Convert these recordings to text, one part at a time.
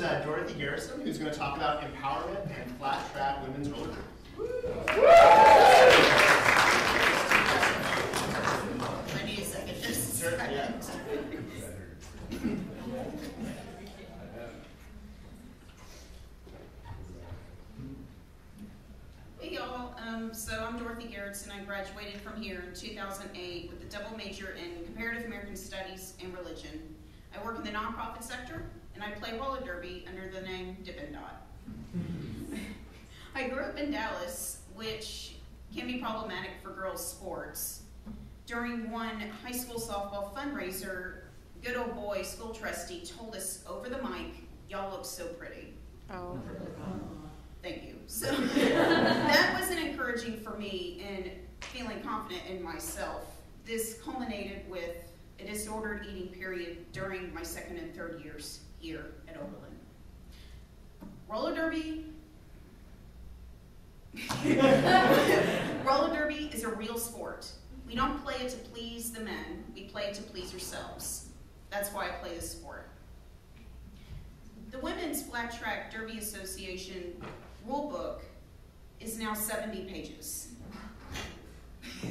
Dorothy Garretson, who's going to talk about empowerment and flat track women's roller derby. I need a second. Just Sure, yeah. Hey y'all, so I'm Dorothy Garretson. I graduated from here in 2008 with a double major in Comparative American Studies and Religion. I work in the nonprofit sector, and I play roller derby under the name Dippin' Dot. I grew up in Dallas, which can be problematic for girls' sports. During one high school softball fundraiser, good old boy school trustee told us over the mic, "Y'all look so pretty." Oh. Thank you. So that wasn't encouraging for me in feeling confident in myself. This culminated with a disordered eating period during my second and third years here at Oberlin. Roller derby is a real sport. We don't play it to please the men, we play it to please ourselves. That's why I play this sport. The Women's Flat Track Derby Association rule book is now 70 pages.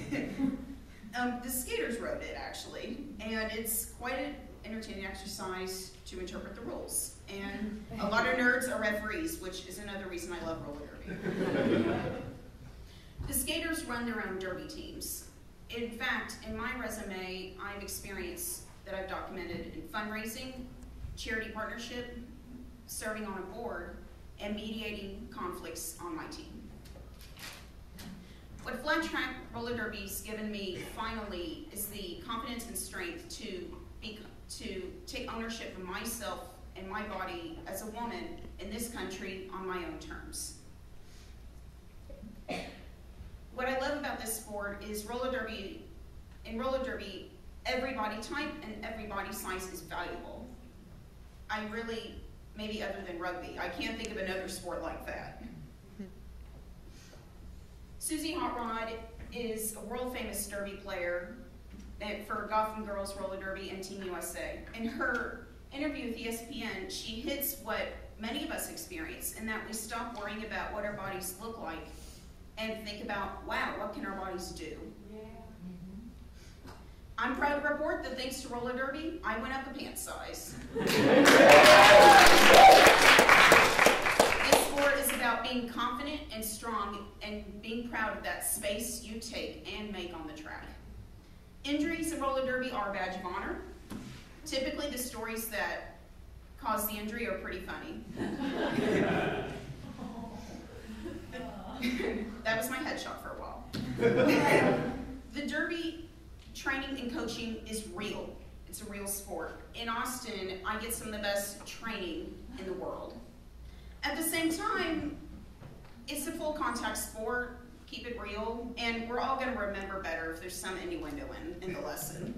The skaters wrote it, actually, and it's quite an entertaining exercise to interpret the rules. And a lot of nerds are referees, which is another reason I love roller derby. The skaters run their own derby teams. In fact, in my resume, I have experience that I've documented in fundraising, charity partnership, serving on a board, and mediating conflicts on my team. What flat track roller derby's given me finally is the confidence and strength to take ownership of myself and my body as a woman in this country on my own terms. What I love about this sport is roller derby. In roller derby, every body type and every body size is valuable. I really, maybe other than rugby, I can't think of another sport like that. Susie Hot Rod is a world-famous derby player for Gotham Girls Roller Derby and Team USA. In her interview with ESPN, she hits what many of us experience, in that we stop worrying about what our bodies look like and think about, wow, what can our bodies do? Yeah. I'm proud to report that thanks to roller derby, I went up a pant size. This sport is about being confident and strong and being proud of that space you take and make on the track. Injuries in roller derby are a badge of honor. Typically, the stories that cause the injury are pretty funny. That was my headshot for a while. The derby training and coaching is real. It's a real sport. In Austin, I get some of the best training in the world. At the same time, it's a full contact sport, keep it real, and we're all gonna remember better if there's some innuendo in the lesson.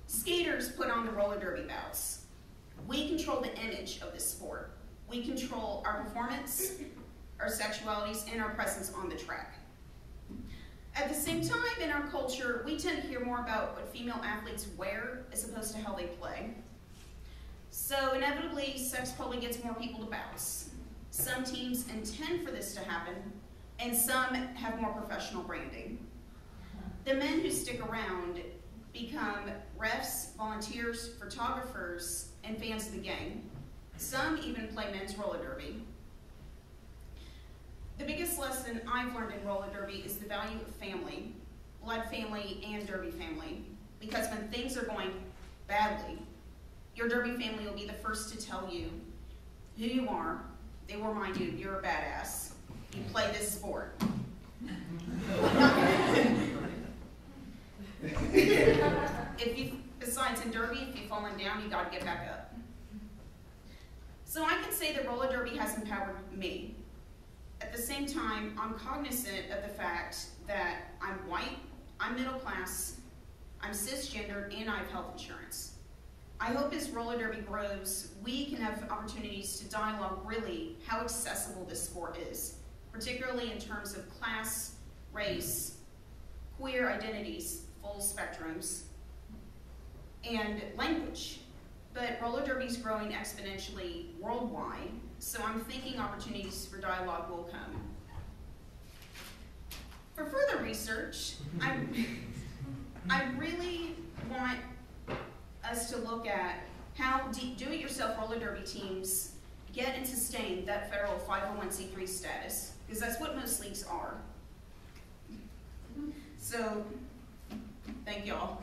Skaters put on the roller derby bouts. We control the image of this sport. We control our performance, our sexualities, and our presence on the track. At the same time, in our culture, we tend to hear more about what female athletes wear as opposed to how they play. So inevitably, sex probably gets more people to bounce. Some teams intend for this to happen, and some have more professional branding. The men who stick around become refs, volunteers, photographers, and fans of the game. Some even play men's roller derby. The biggest lesson I've learned in roller derby is the value of family, blood family, and derby family. Because when things are going badly, your derby family will be the first to tell you who you are. They will remind you, you're a badass. You play this sport. Besides in derby, if you've fallen down, you gotta get back up. So I can say that roller derby has empowered me. At the same time, I'm cognizant of the fact that I'm white, I'm middle class, I'm cisgendered, and I have health insurance. I hope as roller derby grows, we can have opportunities to dialogue really how accessible this sport is, particularly in terms of class, race, queer identities, full spectrums, and language. but roller derby's growing exponentially worldwide, so I'm thinking opportunities for dialogue will come. For further research, I really want us to look at how do-it-yourself roller derby teams get and sustain that federal 501c3 status, because that's what most leagues are. So, thank y'all.